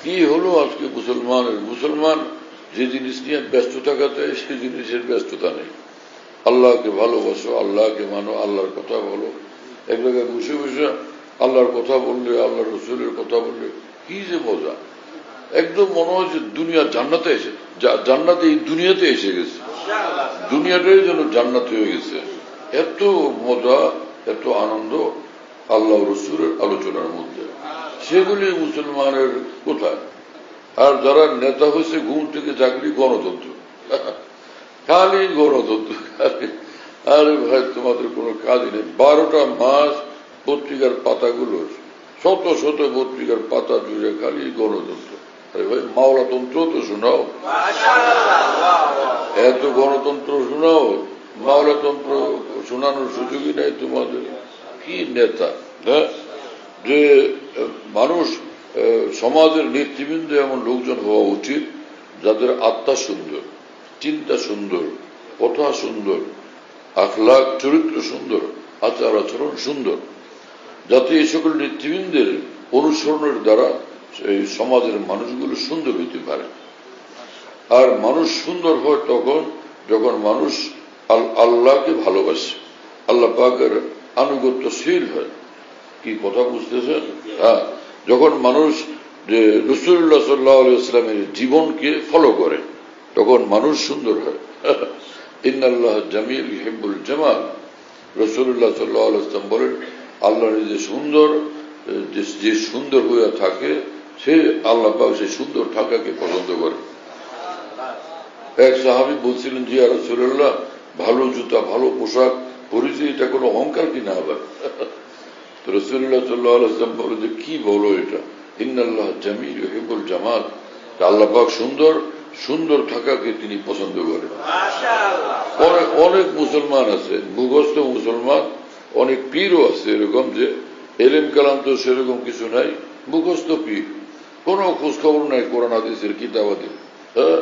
কি হলো আজকে মুসলমান যে জিনিস নিয়ে ব্যস্ত থাকা চাই সেই জিনিসের ব্যস্ততা নেই। আল্লাহকে ভালোবাসো, আল্লাহকে মানো, আল্লাহর কথা বলো। এক জায়গায় বসে বসে আল্লাহর কথা বললে, আল্লাহ রসুলের কথা বললে কি যে মজা। একদম মনে হয় যে দুনিয়া জান্নাতে এসে, জান্নাতে এই দুনিয়াতে এসে গেছে, দুনিয়াটাই যেন জান্নাত হয়ে গেছে। এত মজা, এত আনন্দ আল্লাহ রসুলের আলোচনার মধ্যে। সেগুলি মুসলমানের কোথায়? আর যারা নেতা হয়েছে ঘুম থেকে চাকরি, গণতন্ত্র, খালি গণতন্ত্র, খালি। আরে ভাই, তোমাদের কোনো কাজই নেই। 12টা মাস পত্রিকার পাতাগুলো, শত শত পত্রিকার পাতা জুড়ে খালি গণতন্ত্র। আরে ভাই, মাওলাতন্ত্র তো শোনাও, এত গণতন্ত্র শোনাও, মাওলাতন্ত্র শোনানোর সুযোগই নেই তোমাদের। কি নেতা! হ্যাঁ, যে মানুষ, সমাজের নেতৃবৃন্দ এমন লোকজন হওয়া উচিত যাদের আত্মা সুন্দর, চিন্তা সুন্দর, কথা সুন্দর, আখলাক চরিত্র সুন্দর, আচার আচরণ সুন্দর, যাতে এই সকল নেতৃবৃন্দের অনুসরণের দ্বারা এই সমাজের মানুষগুলো সুন্দর হইতে পারে। আর মানুষ সুন্দর হয় তখন যখন মানুষ আল্লাহকে ভালোবাসে, আল্লাহ পাকের আনুগত্যশীল হয়। কি কথা বুঝতেছেন? হ্যাঁ, যখন মানুষ যে রাসূলুল্লাহ সাল্লাল্লাহু আলাইহি ওয়াসাল্লামের জীবনকে ফলো করে তখন মানুষ সুন্দর হয়। ইন্নাল্লাহ জামিল ইউহিব্বুল জামাল। রাসূলুল্লাহ সাল্লাল্লাহু আলাইহি ওয়াসাল্লাম বলেন, আল্লাহ নিজে সুন্দর, যে সুন্দর হয়ে থাকে সে আল্লাহ পাক সে সুন্দর থাকাকে পছন্দ করে। এক সাহাবী বলছিলেন, জি ইয়া রাসূলুল্লাহ, ভালো জুতা, ভালো পোশাক পরেছি, এটা কোনো অহংকার কিনা আবার? তো রাসূলুল্লাহ সাল্লাল্লাহু আলাইহি ওয়াসাল্লাম বলে যে, কি বলো এটা? ইন্নাল্লাহ জামিল ইউহিব্বুল জামাল। আল্লাহ পাক সুন্দর, সুন্দর থাকাকে তিনি পছন্দ করেন। অনেক মুসলমান আছে, মুখস্থ মুসলমান, অনেক পীরও আছে এরকম, যে এলেম কালাম তো সেরকম কিছু নাই, মুখস্থ পীর, কোন খোঁজ খবর নাই কোরআন হাদিসের কিতাবাদি। হ্যাঁ,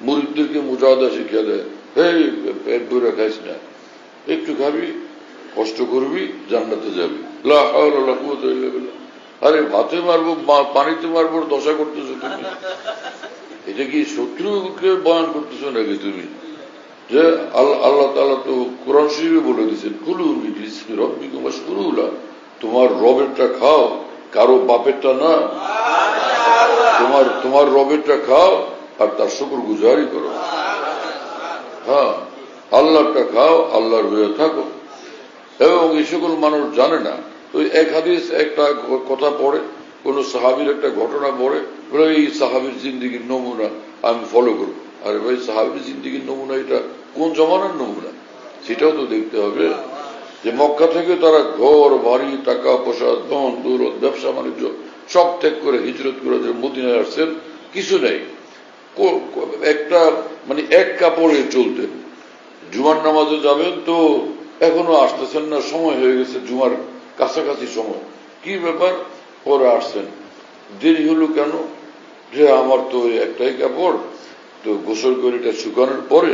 মুরিদদেরকে মুজাহাদা শিখিয়ে দেয়, এই পেট ভরে খাইস না, একটু খাবি, কষ্ট করবি, জান্নাতে যাবি। লা হাওলা ওয়ালা কুওয়াতা ইল্লা বিল্লাহ। আরে ভাতে মারবো, পানিতে মারবো, দশা করতেছো তুমি? এটা কি শত্রুকে বয়ান করতেছো নাকি তুমি? যে আল্লাহ তাআলা তো কোরআন শরীফে বলে দিয়েছেন, কুলু মিন রিজকি রাব্বিকুম ওয়াশকুরু লাহু। তোমার রবেরটা খাও, কারো বাপেরটা না। তোমার রবেরটা খাও আর তার শুকরগুজারি করো। হ্যাঁ, আল্লাহরটা খাও, আল্লাহর হয়ে থাকো। এবং এই সকল মানুষ জানে না। ওই এক হাদিস একটা কথা পড়ে, কোন সাহাবীর একটা ঘটনা পড়ে, বলে এই সাহাবীর জিন্দেগির নমুনা আমি ফলো করবো। আরে ভাই, সাহাবীর জিন্দেগির নমুনা এটা কোন জমানার নমুনা সেটাও তো দেখতে হবে। যে মক্কা থেকে তারা ঘর বাড়ি, টাকা পয়সা, ধন দৌলত, ব্যবসা বাণিজ্য সব ত্যাগ করে হিজরত করে যে মদিনায় আসছেন, কিছু নেই, একটা মানে এক কাপড়ে চলতেন। জুমার নামাজে যাবেন তো এখনো আসতেছেন না, সময় হয়ে গেছে, জুমার কাছাকাছি সময়, কি ব্যাপার? পরে আসছেন, দেরি হলো কেন? যে আমার তো একটাই কাপড়, তো গোসল করে এটা শুকানোর পরে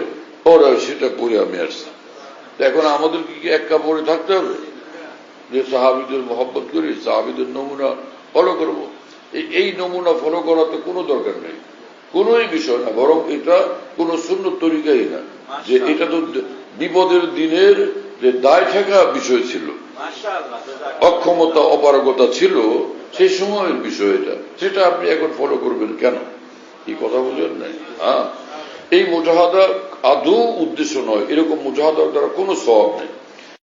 ওরা সেটা পরে আমি আসছি। এখন আমাদের কি এক কাপড়ে থাকতে হবে? যে সাহাবীদের মহব্বত করি, সাহাবীদের নমুনা ফলো করবো, এই নমুনা ফলো করা তো কোনো দরকার নেই, কোনোই বিষয় না, বরং এটা কোন সুন্নত তরিকাই না। যে এটা তো বিপদের দিনের যে দায় থাকা বিষয় ছিল, অক্ষমতা অপারগতা ছিল সেই সময়ের বিষয় এটা, সেটা আপনি এখন ফলো করবেন কেন? এই কথা বুঝেন নাই? হ্যাঁ, এই মুজাহাদা আদৌ উদ্দেশ্য নয়, এরকম মুজাহাদার দ্বারা কোনো সওয়াব নেই।